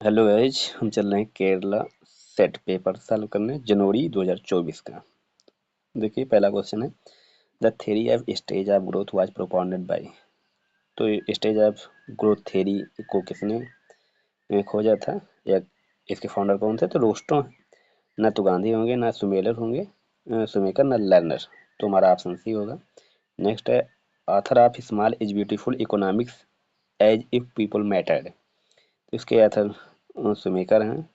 Hello guys, हम चल रहे हैं केरला सेट पेपर सॉल्व करने जनवरी 2024 का। देखिए पहला क्वेश्चन है, the theory of stage of growth was propounded bye. तो स्टेज ऑफ ग्रोथ थ्योरी को किसने खोजा था या इसके फाउंडर कौन थे? तो रोस्टो। ना तो गांधी होंगे, ना सुमेलर होंगे, सुमेकर, ना लर्नर। तो हमारा ऑप्शन सी होगा। नेक्स्ट है, author of small is beautiful economics as if people mattered. तो इसके ऑथर सुमेकर हैं।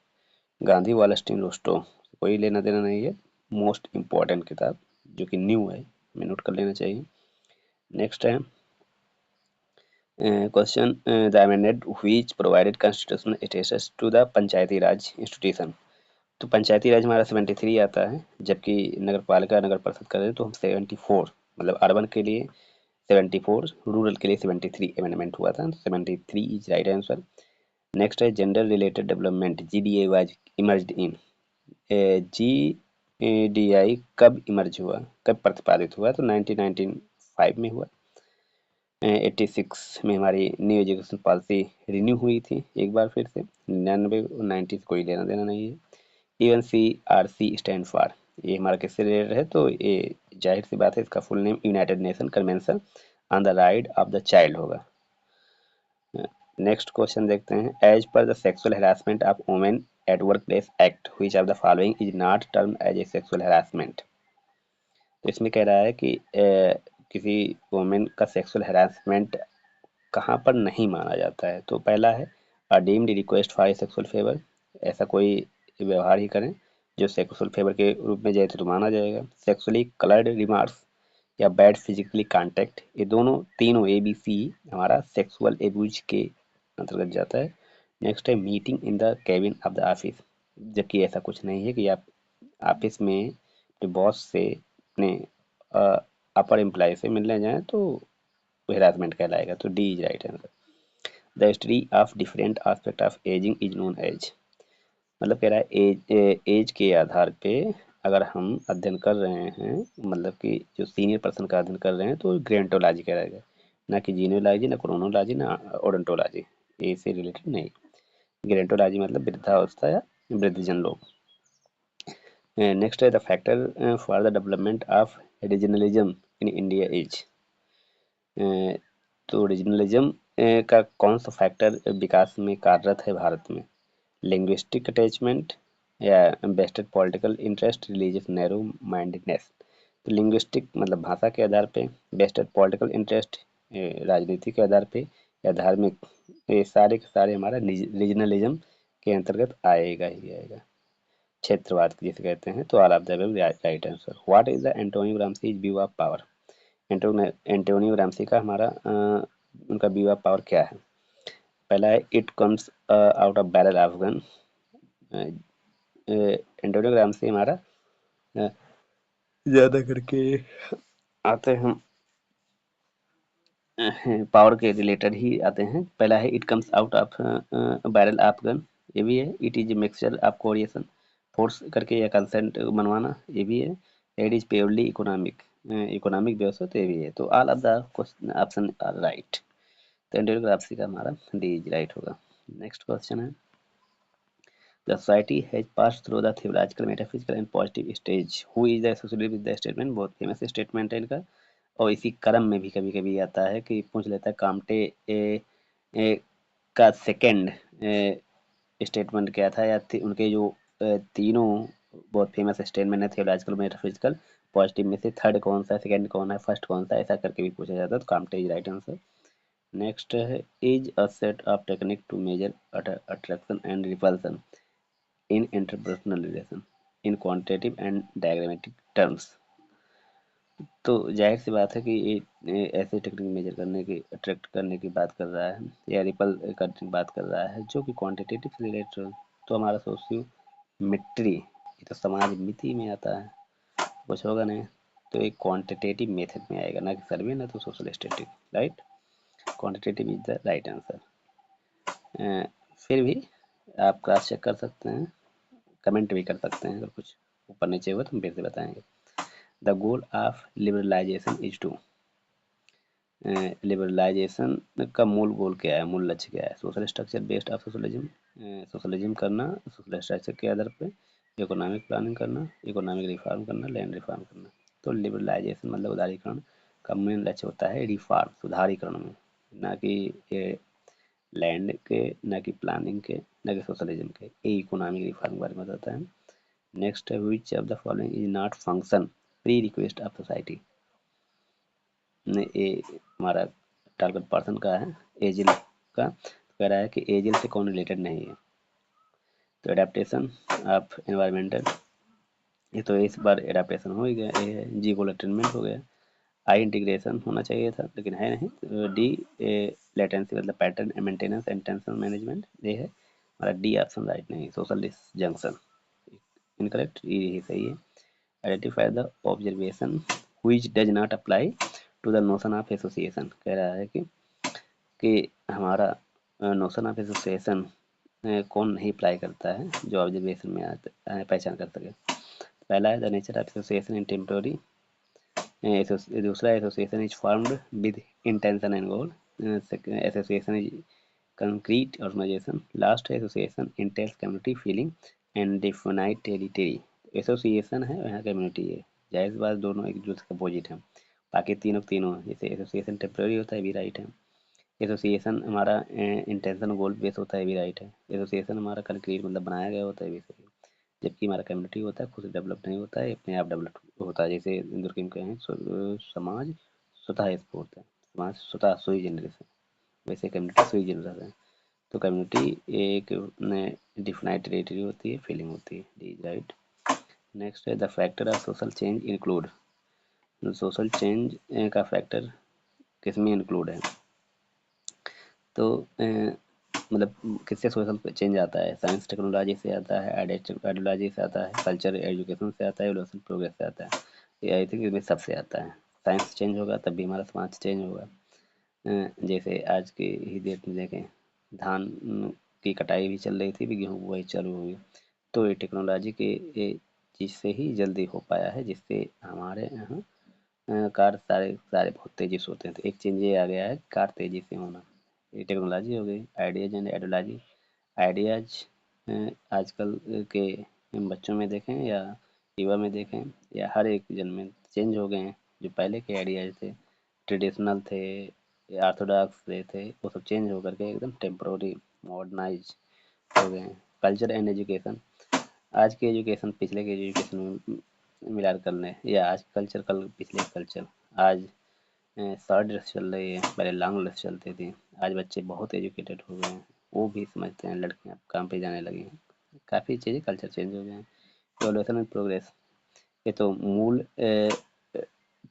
गांधी वालस्टीन रोस्टो, कोई लेना देना नहीं है। मोस्ट इम्पॉर्टेंट किताब जो कि न्यू है, हमें नोट कर लेना चाहिए। नेक्स्ट है question, the amendment which provided constitutional status to the panchayati raj institution. तो पंचायती राज हमारा 73 आता है, जबकि नगर पालिका नगर परिषद करें तो हम 74, मतलब अर्बन के लिए 74, रूरल के लिए 73 अमेंडमेंट हुआ था। 73 इज राइट आंसर। नेक्स्ट है, gender related development GDA was emerged in. GDI कब इमर्ज हुआ, कब प्रतिपादित हुआ? तो 1995 में हुआ। 86 में हमारी न्यू एजुकेशन पॉलिसी रिन्यू हुई थी एक बार फिर से। 99 90 से कोई लेना देना नहीं है। इवन CRC स्टैंड फॉर, ये हमारा किससे रिलेटेड है? तो ये जाहिर सी बात है, इसका full name United Nation convention on the right of the child होगा। नेक्स्ट क्वेश्चन देखते हैं, as per the sexual harassment of women at work place act which of the following is not term as a sexual harassment. तो इसमें कह रहा है कि किसी वुमेन का सेक्सुअल हरासमेंट कहाँ पर नहीं माना जाता है। तो पहला है, अ deemed request for a sexual favour, ऐसा कोई व्यवहार ही करें जो सेक्सुअल फेवर के रूप में जाए तो माना जाएगा। सेक्सुअली कलर्ड रिमार्क्स या बैड फिजिकली कांटेक्ट, ये दोनों तीनों ABC हमारा सेक्सुअल एब्यूज के अंतर्गत जाता है। नेक्स्ट है, meeting in the cabin of the office, जबकि ऐसा कुछ नहीं है कि आप ऑफिस में अपने बॉस से, अपने अपर एम्प्लॉय से मिलने जाएं तो हरासमेंट कहलाएगा। तो D is right answer. The study of different aspect of aging is known as, मतलब कह रहा है एज के आधार पे अगर हम अध्ययन कर रहे हैं, मतलब कि जो सीनियर पर्सन का अध्ययन कर रहे हैं तो ग्रेंटोलॉजी कहलाएगा, ना कि जीनियोलॉजी, ना क्रोनोलॉजी, ना ओडोंटोलॉजी। ए से रिलेटेड नहीं। ग्रेंटोलॉजी मतलब वृद्धावस्था या वृद्धजन लोग। नेक्स्ट है, the factor for the development of regionalism in India is. तो रीजनलिज्म का कौन सा फैक्टर विकास में कार्यरत है भारत में? लिंग्विस्टिक अटैचमेंट या vested political interest, religious narrow mindedness. तो लिंग्विस्टिक मतलब भाषा के आधार पे, वेस्टेड पॉलिटिकल इंटरेस्ट राजनीति के आधार पे, या धार्मिक, ये सारे के सारे हमारा रीजनलिज्म के अंतर्गत आएगा ही आएगा। क्षेत्रवाद जिसे कहते हैं। तो all of the above right answer. What is the Antonio Gramsci view of power. Antonio Gramsci का हमारा उनका व्यू ऑफ पावर क्या है? पहला है, it comes out of barrel of gun. Antonio Gramsci हमारा ज्यादा करके आते हैं पावर के रिलेटेड ही आते हैं। पहला है, it comes out of barrel of gun, ये भी है। It is mixture of coercion, force करके या कंसेंट बनवाना, ये भी है। It is purely economic, economic व्यवस्था, तो ये भी है। तो all of the question option are right. तो एंडोग्राफी का हमारा डी इज राइट होगा। नेक्स्ट क्वेश्चन है, the society has pass through the theological metaphysical and positive stage who is associated with the statement. बहुत फेमस स्टेटमेंट है इनका, और इसी क्रम में भी कभी कभी आता है कि पूछ लेता है काम्टे ए, का सेकंड स्टेटमेंट क्या था, या उनके जो तीनों बहुत फेमस स्टेटमेंट है थियोलॉजिकल मेटाफिजिकल पॉजिटिव में से थर्ड कौन सा है, सेकंड कौन है, फर्स्ट कौन सा है, ऐसा करके भी पूछा जाता है। तो Comte is right answer. Next है, is a set of technique to measure attraction and repulsion in interpersonal relation in quantitative and diagrammatic terms. तो जाहिर सी बात है कि ये ऐसे टेक्निक मेजर करने की, अट्रैक्ट करने की बात कर रहा है, या रिपल करने की बात कर रहा है जो कि क्वांटिटेटिव से रिलेटेड हो। तो हमारा सोशियोमेट्री, ये तो समाज मिति में आता है, कुछ होगा नहीं। तो एक क्वांटिटेटिव मेथड में आएगा, ना कि सर्वे, ना तो social static, right. Quantitative is the right answer. फिर भी आप क्रॉस चेक कर सकते हैं, कमेंट भी कर सकते हैं, अगर कुछ ऊपर नीचे हुआ तो हम फिर से बताएंगे। The goal of liberalisation is to. Liberalisation का मूल गोल क्या है, मूल लक्ष्य क्या है? Social structure based of socialism, socialism करना सोशल स्ट्रक्चर के आधार पे, इकोनॉमिक प्लानिंग करना, इकोनॉमिक रिफॉर्म करना, लैंड रिफॉर्म करना। तो लिबरलाइजेशन मतलब उदारीकरण का मेन लक्ष्य होता है रिफॉर्म, सुधारीकरण में, ना कि लैंड के, ना कि प्लानिंग के, ना कि सोशलिज्म के। ये इकोनॉमिक रिफॉर्म के बारे में बताता है। नेक्स्ट है विच of the following is not function pre request of society. ये हमारा टारगेट पर्सन का है, एजिल का, तो कह रहा है कि एजिल से कौन रिलेटेड नहीं है। तो एडेप्टेशन ऑफ एनवायरमेंटल, ये तो इस बार एडेप्टेशन हो ही गया, ये है। जी गोल अटेनमेंट हो गया। आई इंटीग्रेशन होना चाहिए था लेकिन है नहीं। डी लेटेंसी मतलब pattern maintenance and tension management, ये है हमारा डी ऑप्शन राइट नहीं। सोशल जंक्शन इनकरेक्ट, ये सही है। Identify the observation which does not apply to the notion of association, कह रहा है कि हमारा नोशन ऑफ एसोसिएशन कौन नहीं अप्लाई करता है, जो ऑब्जर्वेशन में आता है, पहचान कर सके। पहला है the nature of association in temporary, दूसरा association is formed with intention and goal, association is concrete organization, last है association entails community feeling and defined territory. Association है यहाँ कम्युनिटी है, जाहिर बात दोनों एक दूसरे के अपोजिट हैं। बाकी तीनों जैसे एसोसिएशन टेम्प्रेरी होता है भी राइट है, एसोसिएशन हमारा इंटेंशन गोल बेस होता है भी राइट है, एसोसिएशन हमारा कंक्रीट मतलब बनाया गया होता है भी सही है, जबकि हमारा कम्युनिटी होता है खुद से डेवलप नहीं होता है, अपने आप डेवलप होता है। जैसे दुर्गम के हैं समाज स्वतः स्फूर्त है, समाज स्वतः सुई जनरेशन, वैसे कम्युनिटी सुई जनरेशन है। तो कम्युनिटी एक डिफाइंड टेरिटरी होती है, फीलिंग होती है, डी राइट। नेक्स्ट है the factor of social change include, social change का फैक्टर किसमें इंक्लूड है? तो मतलब किससे सोशल चेंज आता है? साइंस टेक्नोलॉजी से आता है, आइडियोलॉजी से आता है, कल्चर एजुकेशन से आता है, एवोल्यूशन प्रोग्रेस से आता है। ये आई थिंक इसमें सबसे आता है। साइंस चेंज होगा तब भी हमारा समाज चेंज होगा। जैसे आज की ही डेट में देखें, धान की कटाई भी चल रही थी, भी गेहूँ बुआई चालू हुई, तो ये टेक्नोलॉजी के चीज़ से ही जल्दी हो पाया है, जिससे हमारे यहाँ कार सारे सारे बहुत तेज़ी से होते हैं। तो एक चेंज ये आ गया है, कार तेज़ी से होना, ये टेक्नोलॉजी हो गई। आइडियाज एंड आइडियोलॉजी, आइडियाज आजकल के बच्चों में देखें या युवा में देखें या हर एक जन में चेंज हो गए हैं। जो पहले के आइडियाज थे, ट्रेडिशनल थे, ऑर्थोडॉक्स थे, वो सब चेंज होकर के एकदम टेम्पररी मॉडर्नाइज हो गए हैं। कल्चर एंड एजुकेशन, आज के एजुकेशन पिछले के एजुकेशन में मिला कर लें, या आज कल्चर कल पिछले कल्चर। आज शॉर्ट ड्रेस चल रही है, पहले लॉन्ग ड्रेस चलती थी। आज बच्चे बहुत एजुकेटेड हो गए हैं, वो भी समझते हैं लड़कियां काम पे जाने लगी हैं, काफ़ी चीज़ें कल्चर चेंज हो गए हैं। एवोल्यूशन एंड प्रोग्रेस, ये तो मूल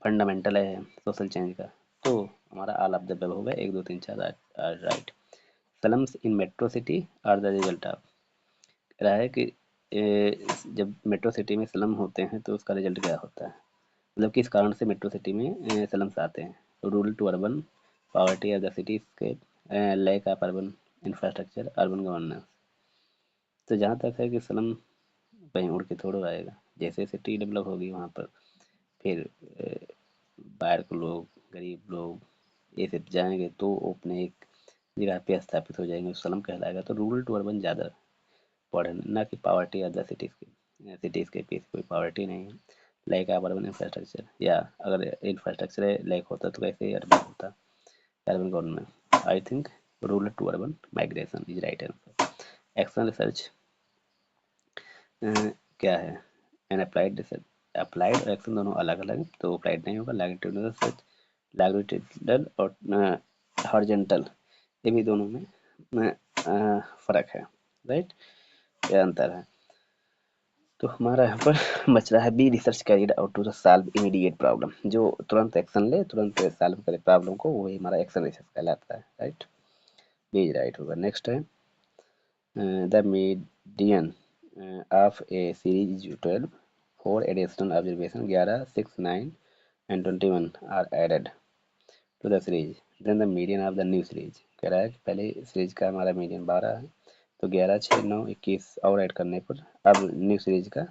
फंडामेंटल है सोशल चेंज का। तो हमारा ऑल ऑफ द अबव होगा, 1 2 3 4 right. Slums in metro city are the result of, रहा है कि जब मेट्रो सिटी में स्लम होते हैं तो उसका रिजल्ट क्या होता है, मतलब किस कारण से मेट्रो सिटी में स्लम्स आते हैं? Rural to urban, poverty of the cityscape, lack of urban infrastructure, urban governance. तो जहाँ तक है कि स्लम कहीं उड़ के थोड़ा आएगा, जैसे सिटी डेवलप होगी वहाँ पर फिर बाहर के लोग, गरीब लोग ये सब जाएंगे तो वो अपने एक जगह पे स्थापित हो जाएंगे, स्लम कहलाएगा। तो रूरल टू अर्बन ज़्यादा पढ़े, ना कि पॉवर्टी ऑफ द सिटीज़ के पीछे कोई पॉवर्टी नहीं है। लैक ऑफ अर्बन इंफ्रास्ट्रक्चर, या अगर इंफ्रास्ट्रक्चर लैक होता तो कैसे अर्बन होता, urban government. I think rural to urban migration is right answer. Action research क्या है? एन अप्लाइड रिसर्च, अप्लाइड और एक्शन दोनों अलग अलग, तो अप्लाइड नहीं होगा। लैंगिट्यूडल रिसर्च, लैंगिट्यूडल और हॉरिजॉन्टल, ये भी दोनों में फ़र्क है, राइट, ये अंतर है। तो हमारा यहाँ पर बच रहा है B research carried out to solve immediate problem, जो तुरंत एक्शन ले, तुरंत सॉल्व करे प्रॉब्लम को, वही हमारा एक्शन रिसर्च कहलाता है, राइट, बी राइट होगा। नेक्स्ट है the median of a series 12, 4 additional observation, 11, 6, 9 and 21 are added to the series, then the median of the new series. कह रहा है कि पहले सीरीज का हमारा मीडियन 12 है, तो 11, 6, 9, 21 और ऐड करने पर अब न्यू सीरीज का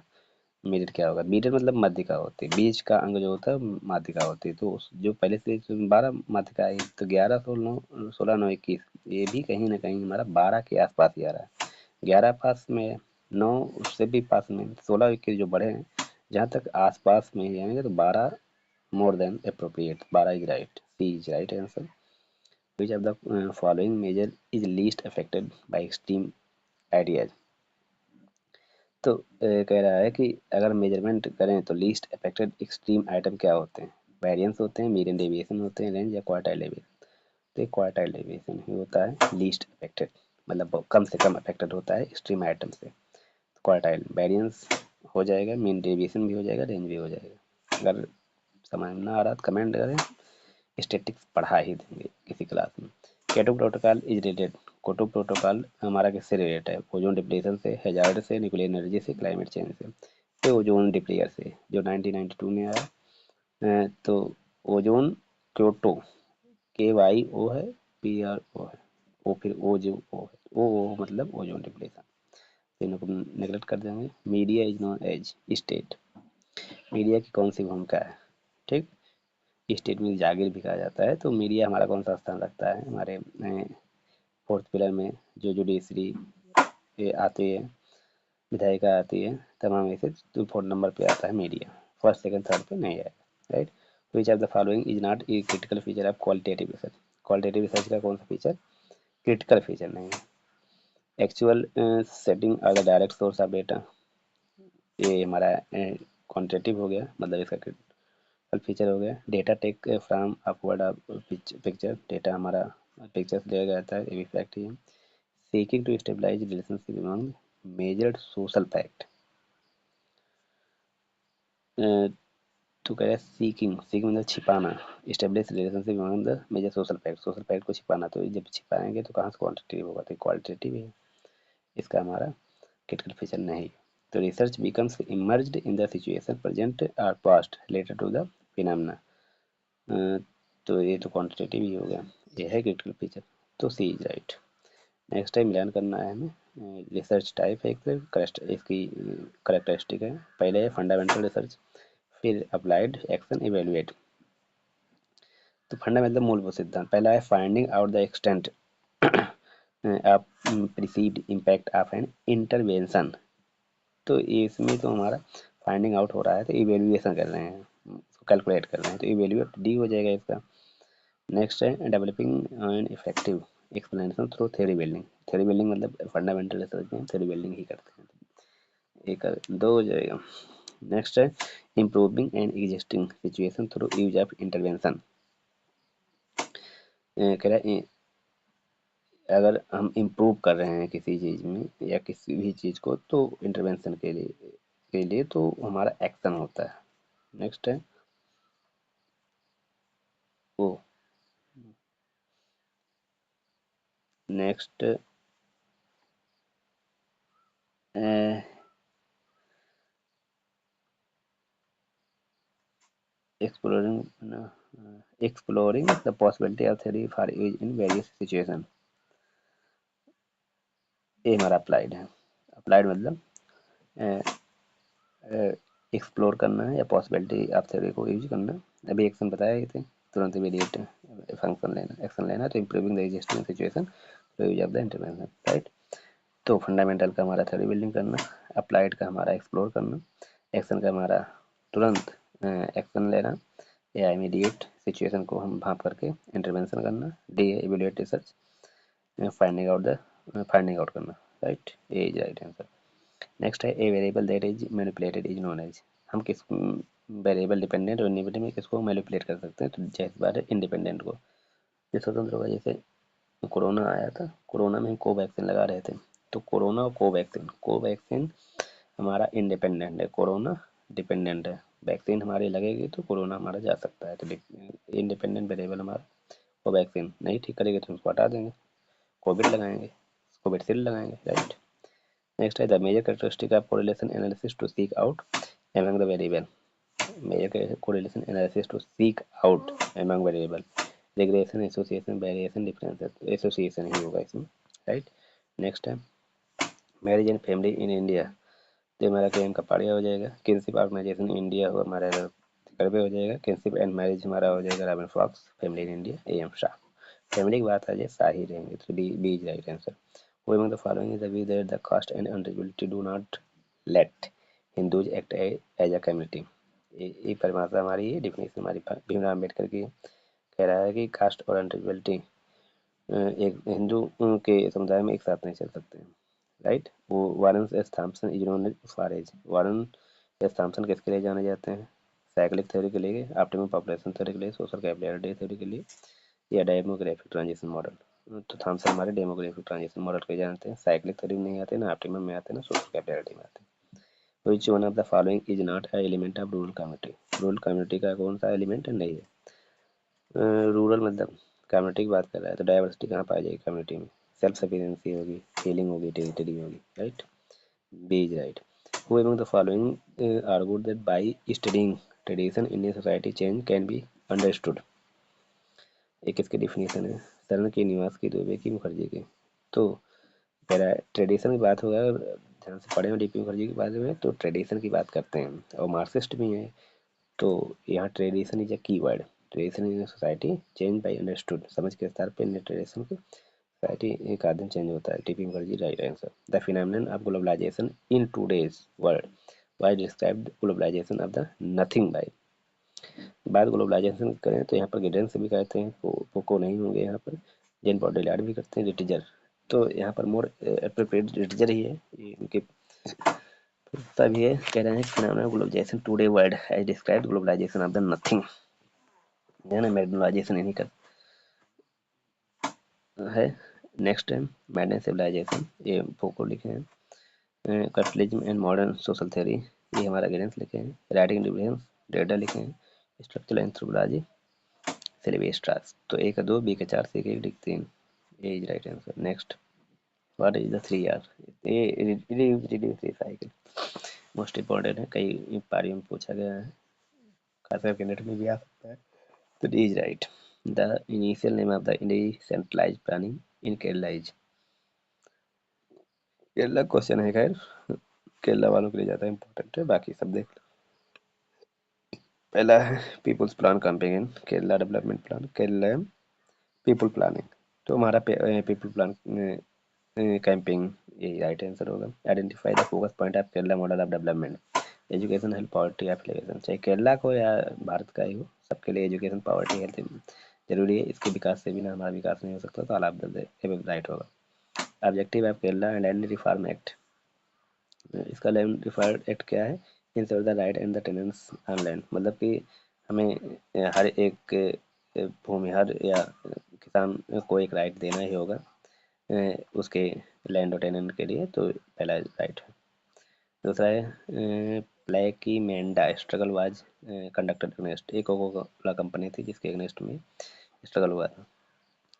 मीडियन क्या होगा, मीडियन मतलब माध्यिका होती है, बीच का अंग जो होता है माध्यिका होती है। तो जो पहले से 12 माध्यिका आई, तो 11 16 9 21, ये भी कहीं ना कहीं हमारा 12 के आसपास ही आ रहा है। 11 पास में, 9 उससे भी पास में, 16 21 जो बढ़े हैं, जहाँ तक आसपास में ही आएंगे तो 12 more than appropriate, 12 is right, C is right answer. Which of the following measure is least affected by extreme ideas. तो कह रहा है कि अगर मेजरमेंट करें तो लीस्ट अफेक्टेड एक्सट्रीम आइटम क्या होते हैं, वेरिएंस होते हैं, मीडियन डेविएशन होते हैं, रेंज या क्वार्टाइल डेविएशन। तो क्वार्टाइल डेविएशन ही होता है लीस्ट अफेक्टेड, मतलब कम से कम अफेक्टेड होता है एक्सट्रीम आइटम से। क्वार्टाइल वेरिएंस हो जाएगा, मीन डेविएशन भी हो जाएगा, रेंज भी हो जाएगा। अगर समझ में ना आ रहा तो कमेंट करें, स्टैटिक्स पढ़ा ही देंगे किसी क्लास में। केटो प्रोटोकॉल इज रिलेटेड, कोटो प्रोटोकॉल हमारा किससे रिलेटेड है, ओजोन डिप्लीशन से, हैजार्ड से, न्यूक्लियर एनर्जी से, क्लाइमेट चेंज से। तो ओजोन डिप्लीयर से, जो 1992 में आया। तो ओजोन क्योटो, के वाई ओ है, पी आर ओ है, ओ फिर ओ जो ओ है, ओ मतलब ओजोन डिप्लीशन, तीनों को नेगलेक्ट कर देंगे। Media is known as state, media की कौन सी भूमिका है, ठीक, स्टेट में जागीर भी कहा जाता है। तो मीडिया हमारा कौन सा स्थान रखता है, हमारे फोर्थ पिलर में जो जुडिशरी आती है, विधायिका आती है, तमाम ऐसे तो फोर्थ नंबर पे आता है मीडिया, फर्स्ट सेकंड थर्ड पे नहीं आएगा, right. Which of the following is not a critical feature of qualitative research, qualitative research का कौन सा फीचर क्रिटिकल फीचर नहीं है। Actual setting are the direct source of data, ये हमारा क्वांटिटेटिव हो गया, मतलब इसका क्रिटिकल फीचर हो गया। Data take from upward picture, data हमारा पिक्चर से लिया जाता है, ये भी फैक्ट ही है। Seeking to stabilise relationship among measured social fact, तो कह रहा है सीकिंग, सीकिंग मतलब छिपाना, establish relationship among the measure social fact, social fact को छिपाना। तो जब छिपाएंगे तो कहाँ से क्वांटिटेटिव होगा, तो क्वालिटेटिव है, इसका हमारा क्रिटिकल फीचर नहीं। तो research becomes emerged in the situation present और past related to the phenomena, तो ये तो क्वांटिटेटिव ही हो गया, ये है क्रिटिकल फीचर, तो C is right. Next time मिलान करना है हमें। रिसर्च टाइप है, इसकी करेक्टरिस्टिक है, पहले है फंडामेंटल रिसर्च, फिर अप्लाइड, एक्शन, इवेलुएट। तो फंडामेंटल मूलभूत सिद्धांत, पहला है finding out the extent of perceived impact of an intervention. तो इसमें तो हमारा फाइंडिंग आउट हो रहा है, तो इवेल्युएशन कर रहे हैं, कैलकुलेट कर रहे हैं, तो इवेल्युएट डी हो जाएगा इसका। नेक्स्ट है developing an effective explanation through theory building, theory building मतलब फंडामेंटल रिसर्च में थ्योरी बिल्डिंग ही करते हैं, एक दो हो जाएगा। नेक्स्ट है improving an existing situation through use of intervention, कह रहा है अगर हम इम्प्रूव कर रहे हैं किसी चीज़ में या किसी भी चीज़ को, तो इंटरवेंशन के लिए तो हमारा एक्शन होता है। नेक्स्ट है oh, next exploring the possibility of theory for use in various situation, ये हमारा अप्लाइड है। अप्लाइड मतलब एक्सप्लोर करना है या पॉसिबिलिटी ऑफ थ्योरी को यूज करना। अभी एक्शन बताया थे, तुरंत इमीडिएट फंक्शन लेना, एक्शन लेना, तो improving the existing situation through use of the intervention, right. तो फंडामेंटल का हमारा थ्योरी बिल्डिंग करना, अप्लाइड का हमारा एक्सप्लोर करना, एक्शन का हमारा तुरंत एक्शन लेना या इमीडिएट सिचुएशन को हम भाप करके इंटरवेंशन करना। डी है इवेल्युएट रिसर्च, फाइंडिंग आउट करना, right, A is right answer. Next है a variable that is manipulated is known as, हम किस वेरिएबल डिपेंडेंट और इंडिपेंडेंट में किसको मैनिपुलेट कर सकते हैं, तो जैसे बात है इंडिपेंडेंट को, जो स्वतंत्र होगा। जैसे कोरोना आया था, कोरोना में हम कोवैक्सीन लगा रहे थे, तो कोरोना और कोवैक्सीन, कोवैक्सीन हमारा इंडिपेंडेंट है, कोरोना डिपेंडेंट है। वैक्सीन हमारी लगेगी तो कोरोना हमारा जा सकता है, तो इंडिपेंडेंट वेरिएबल हमारा कोवैक्सीन नहीं ठीक करेगी तो उसको हटा देंगे, कोविड लगाएंगे, कोविडशील्ड लगाएंगे, राइट। नेक्स्ट है the major characteristic of correlation analysis to seek out among the variable, major correlation analysis to seek out among variable, regression, association, variation, difference, association ही होगा इसमें, राइट। नेक्स्ट है marriage and family in India, तो हमारा claim Kapadia हो जाएगा। Kinship organisation India हो हमारा करवे हो जाएगा। किनशिप एंड मैरिज हमारा हो जाएगा Robin Fox. Family in India AM Shah. फैमिली की बात आ जाए शाही रहेंगे, तो B is right answer. Who among the following is the view that the caste and eligibility do not let Hindus act as a community? ये परिभाषा हमारी है, डेफिनेशन हमारी भीमराव अम्बेडकर की कह रहा है कि कास्ट और अनरिजबिलिटी एक हिंदू के समुदाय में एक साथ नहीं चल सकते हैं, राइट। वो Warren S Thompson is known for as. Warren S Thompson किसके लिए जाने जाते हैं? साइक्लिक थ्योरी के लिए, ऑप्टिमम पॉपुलेशन थ्योरी के लिए, सोशल कैपिलरिटी थ्योरी के लिए, या डेमोग्राफिक ट्रांजिशन मॉडल। तो थॉम्सन हमारे डेमोग्राफिक ट्रांजिशन मॉडल को जानते हैं। साइक्लिक थ्योरी में नहीं आते, ना ऑप्टिमम में आते, ना सोशल कैपिलरिटी में आते। Which one of the following is not a element of rural community? Rural community का कौन सा एलिमेंट नहीं है? रूरल मतलब कम्युनिटी की बात कर रहा है, तो डाइवर्सिटी कहाँ पाई जाएगी कम्युनिटी में? सेल्फ सफिशिएंसी होगी, फीलिंग होगी, टेरिटरी होगी, right. B is right. Who among the following argued that by studying tradition Indian society change can be understood? ये किसकी डिफिनेशन है? शरण के निवास की, दुबे की, मुखर्जी की। तो पहला ट्रेडिशन की बात होगा, ध्यान से पढ़े हैं डीपी मुखर्जी के बारे में, तो ट्रेडिशन की बात करते हैं और मार्क्सिस्ट भी हैं। तो यहाँ ट्रेडिशन इज अ की word. Tradition in society change by understood, समझ के स्तर पे ट्रेडिशन की सोसाइटी एक आदमी चेंज होता है। TP Mukherjee right answer. The phenomenon of globalisation in today's world why describe globalisation of the nothing by. बात ग्लोबलाइजेशन करें तो यहाँ पर गिडेंस भी कहते हैं, पोको नहीं होंगे यहाँ पर, जेन बॉडेलार्ड भी करते हैं, रिटिजर। तो यहाँ पर मोर एप्रोप्रिएट रिटिजर ही है, ये इनके तभी है। कह रहे हैं phenomenon globalisation today world has described globalisation of the nothing, है ना, मेडनलाइजेशन इन्हीं का है। नेक्स्ट है मैडर्न सिविलाइजेशन, ये पोको लिखे हैं। Capitalism and modern social theory, ये हमारा गिडेंस लिखे हैं। राइटिंग डिफरेंस डेटा लिखे हैं। स्ट्रक्चरल एंथ्रोपोलॉजी सिल्वेस्ट्रास। तो ए का 2, बी का 4, सी का 1, 3, A is right answer. Next, what is the 3R? ये रिड्यूस रिसाइकिल मोस्ट इंपॉर्टेंट है, कई पारियों में पूछा गया है, खासकर कैंडिडेट में भी आ सकता है। तो D is right. The initial name of the decentralised planning in Kerala is. Kerala question है, खैर केरला वालों के लिए ज़्यादा इंपॉर्टेंट है, बाकी सब देख लो। पहला है people's plan campaign, Kerala development plan, Kerala people planning. तो हमारा पीपल प्लान कैंपिंग यही राइट आंसर होगा। Identify the focus point of Kerala model of development. Education, health, poverty, application, चाहे केरला को या भारत का ही हो, सबके लिए एजुकेशन, पॉवर्टी, हेल्थ जरूरी है। इसके विकास से बिना हमारा विकास नहीं हो सकता, तो आलाप राइट होगा। Objective of Kerala land reform act, इसका लैंड रिफॉर्म एक्ट क्या है? Ensure the right and the tenants on land, मतलब कि हमें हर एक भूमिहर या किसान को एक राइट देना ही होगा उसके लैंड और टेनेंट के लिए, तो पहला राइट है। दूसरा है प्लेकी मेंडा स्ट्रगल वाज कंडक्टेड अगेंस्ट, एक कोका कोला कंपनी थी जिसके अगेंस्ट में स्ट्रगल हुआ था,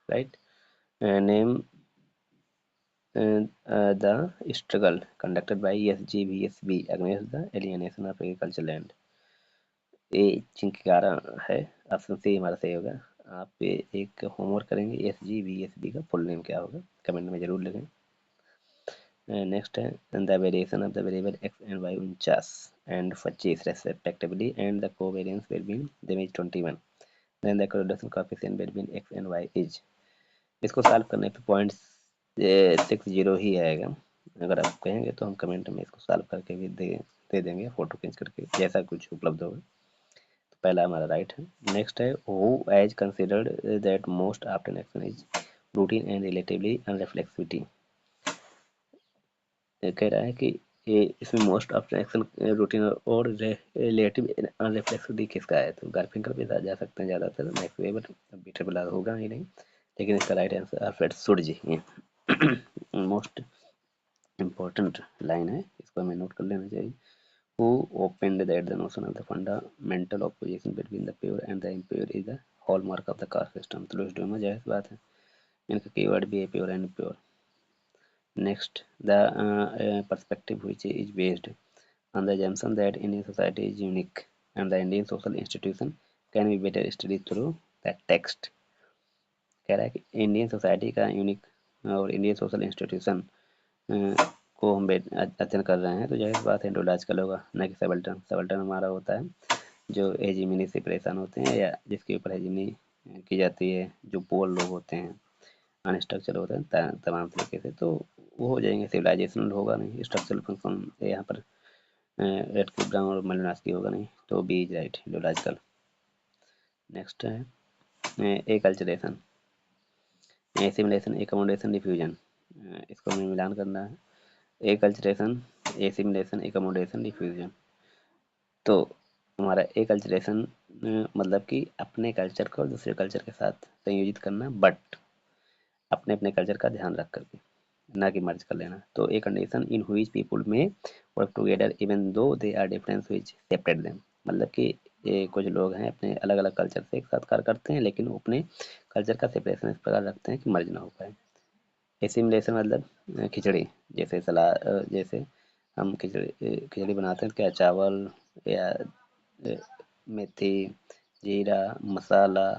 right. Name the struggle conducted by SGVSB against the alienation of agricultural land। ये चिंकिगारा है, ऑप्शन सी हमारा सही होगा। आप एक होमवर्क करेंगे, SGVSB का फुल नेम क्या होगा, कमेंट में जरूर लिखें। नेक्स्ट है the variation of the variable x and y on chas and 25 respectively and the covariance between them is 21, then the correlation coefficient between x and y is। इसको solve करने पे 0.60 ही आएगा। अगर आप कहेंगे तो हम कमेंट में इसको सॉल्व करके भी दे देंगे, फोटो खींच करके, जैसा कुछ उपलब्ध होगा। तो पहला हमारा राइट है। नेक्स्ट है who as considered that most often action is routine and relatively unreflexivity. कह रहा है कि ये इसमें मोस्ट आफ्टन एक्शन रूटीन और रिलेटिव अनरिफ्लेक्सिविटी किसका है? तो गार्फिंकल पे जा सकते हैं ज़्यादातर, मैक्स वेबर बीटेबल होगा ही नहीं, लेकिन इसका राइट आंसर अल्फ्रेड शुडजी है। मोस्ट इम्पोर्टेंट लाइन है, इसको हमें नोट कर लेना चाहिए। Who opened that the notion of the fundamental opposition between the pure and the impure is the hallmark of the caste system। तो लुईस डूमा, जाहिर सी बात है, इनका कीवर्ड भी है pure and pure. Next, the perspective which is based on the assumption that Indian society is unique and the Indian social institution can be better studied through the text। कह रहा है कि इंडियन सोसाइटी का unique और Indian social institution को हम अध्ययन कर रहे हैं तो जाहिर बात है एंडोलॉजिकल होगा, ना कि सबल्टन। सबल्टन हमारा होता है जो हेजीमनी से परेशान होते हैं या जिसके ऊपर हेजीमनी की जाती है, जो पोल लोग होते हैं, अनस्ट्रक्चर होते हैं तमाम तरीके से, तो वो हो जाएंगे। सिविलाइजेशन होगा नहीं, स्ट्रक्चरल फंक्शन यहाँ पर रेडक्लिफ ब्राउन और मालिनोव्स्की होगा नहीं, तो बी इज राइट, एंडोलॉजिकल। नेक्स्ट है एकल्चरेशन, एसिमिलेशन, एकोमोडेशन, डिफ्यूजन। इसको हमें मिलान करना है। एकल्चरेशन, एसिमिलेशन, एकोमोडेशन, डिफ्यूजन। तो हमारा एकल्चरेशन मतलब कि अपने कल्चर को दूसरे कल्चर के साथ संयोजित करना, बट अपने अपने कल्चर का ध्यान रख करके, ना कि मर्ज कर लेना। तो a condition in which people may work together even though they are difference which separate them. मतलब कि ये कुछ लोग हैं अपने अलग अलग कल्चर से एक साथ कार्य करते हैं, लेकिन वो अपने कल्चर का सेपरेशन इस प्रकार रखते हैं कि मर्ज ना हो पाए। एसिमिलेशन मतलब खिचड़ी, जैसे सलाद, जैसे हम खिचड़ी बनाते हैं, क्या चावल या मेथी, जीरा, मसाला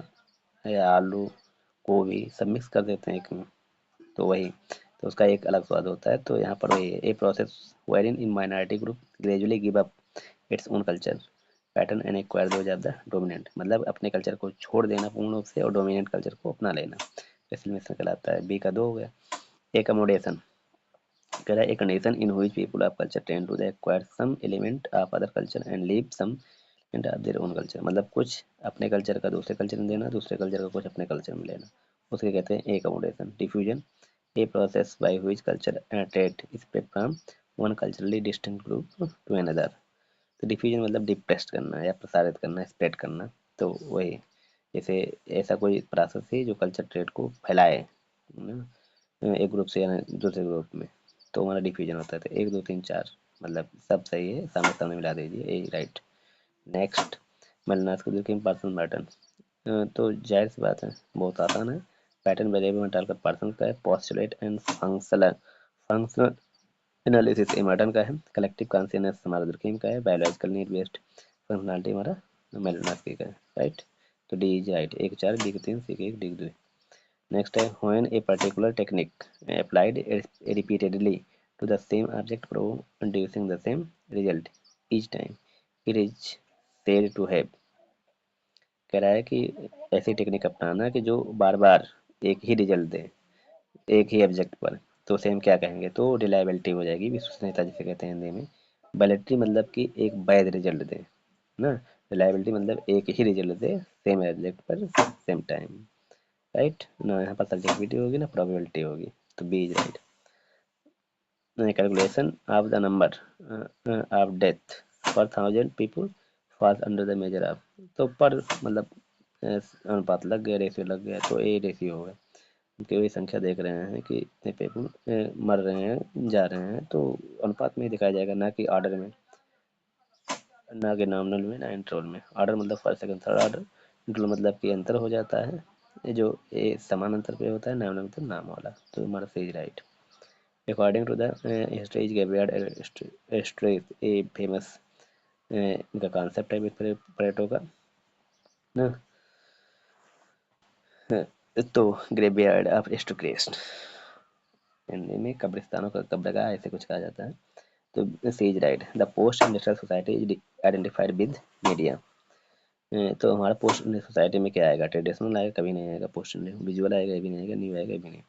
या आलू, गोभी सब मिक्स कर देते हैं एक में, तो वही, तो उसका एक अलग स्वाद होता है। तो यहाँ पर वही है, a process wherein in minority group gradually give up its own culture pattern and acquire those of the dominant. मतलब अपने कल्चर को छोड़ देना पूर्ण रूप से और डोमिनेंट कल्चर को अपना लेना, एसिमिलेशन कहलाता है। बी का 2 हो गया। एकमोडेशन कह रहा है, a condition in which people of culture tend to the acquire some element of other culture and leave some end of their own culture. मतलब कुछ अपने कल्चर का दूसरे कल्चर में देना, दूसरे कल्चर का कुछ अपने कल्चर में लेना, उसके कहते हैं accommodation. Diffusion, a process by which culture and trait spread from one culturally distinct group to another। तो डिफ्यूजन मतलब डिप्रेस्ट करना या प्रसारित करना, स्प्रेड करना, तो वही, जैसे ऐसा कोई प्रोसेस है जो कल्चर ट्रेड को फैलाए ना, एक ग्रुप से या दूसरे ग्रुप में, तो हमारा डिफ्यूजन होता है। तो 1 2 3 4 मतलब सब सही है, सामने सामने मिला दीजिए, ए राइट। नेक्स्ट, मलनास को देखिए पर्सन पैटर्न, तो जाहिर सी बात है बहुत आसान है। पैटर्न वेरिएबल में डालकर पर्सन का है। Postulate and functional functional analysis इमर्टन का है। कलेक्टिव कॉन्शियसनेस हमारा दुर्कheim का है। बायोलॉजिकल नीड बेस्ड फंक्शनलिटी हमारा मेलनास्की का है, राइट। तो D is right, 1 4, D 3, C 1, D 2। Next है, when a particular technique applied repeatedly to the same object producing the same result each time it is said to have। कह रहा है कि ऐसी टेक्निक अपनाना कि जो बार बार एक ही रिजल्ट दे एक ही ऑब्जेक्ट पर, तो सेम क्या कहेंगे, तो रिलायबिलिटी हो जाएगी, विश्वसनीयता जिसे कहते हैं हिंदी में। वैलिडिटी मतलब कि एक वैध रिजल्ट दे ना, रिलायबिलिटी मतलब एक ही रिजल्ट दे सेम ऑब्जेक्ट पर सेम टाइम, राइट ना। यहाँ पर सब्जेक्टिविटी होगी ना प्रोबेबिलिटी होगी, तो B is right. Calculation of the number of death per 1000 people falls under the measure of. तो पर मतलब अनुपात लग गया, रेशियो लग गया, तो ए रेशियो होगा, क्योंकि वही संख्या देख रहे हैं कि इतने पीपल मर रहे हैं, जा रहे हैं, तो अनुपात में ही दिखाया जाएगा, ना कि ऑर्डर में, ना कि नॉमिनल में, ना इंटरवल में। ऑर्डर मतलब first second third order, interval मतलब कि अंतर हो जाता है, ये जो ये समान अंतर पे होता है, नॉमिनल मतलब नाम वाला, तो हमारा सही right. According to the histories गैबियर्ड स्ट्रेस, ए फेमस इनका कॉन्सेप्ट है परेटो का ना। तो ग्रेवयार्ड ऑफ एस्टोक्रेस्ट हिंदी में कब्रिस्तानों का कब्रगाह ऐसे कुछ कहा जाता है। तो C is right. The post industrial society is identified with media. तो हमारा पोस्ट इंडस्ट्रियल सोसाइटी में क्या आएगा, ट्रेडिशनल आएगा, कभी नहीं आएगा। पोस्ट विजुअल आएगा, कभी नहीं आएगा। न्यू आएगा, कभी नहीं।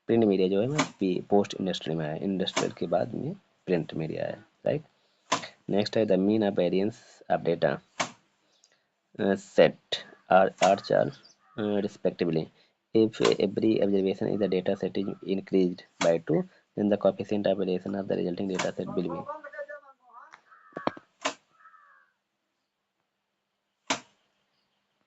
प्रिंट मीडिया जो है पोस्ट इंडस्ट्री में आया, इंडस्ट्रियल के बाद में प्रिंट मीडिया है, राइट। नेक्स्ट है the mean of variance of data set are arch are respectively if every observation in the data set is increased by 2, then the coefficient of variation of the resulting data set will be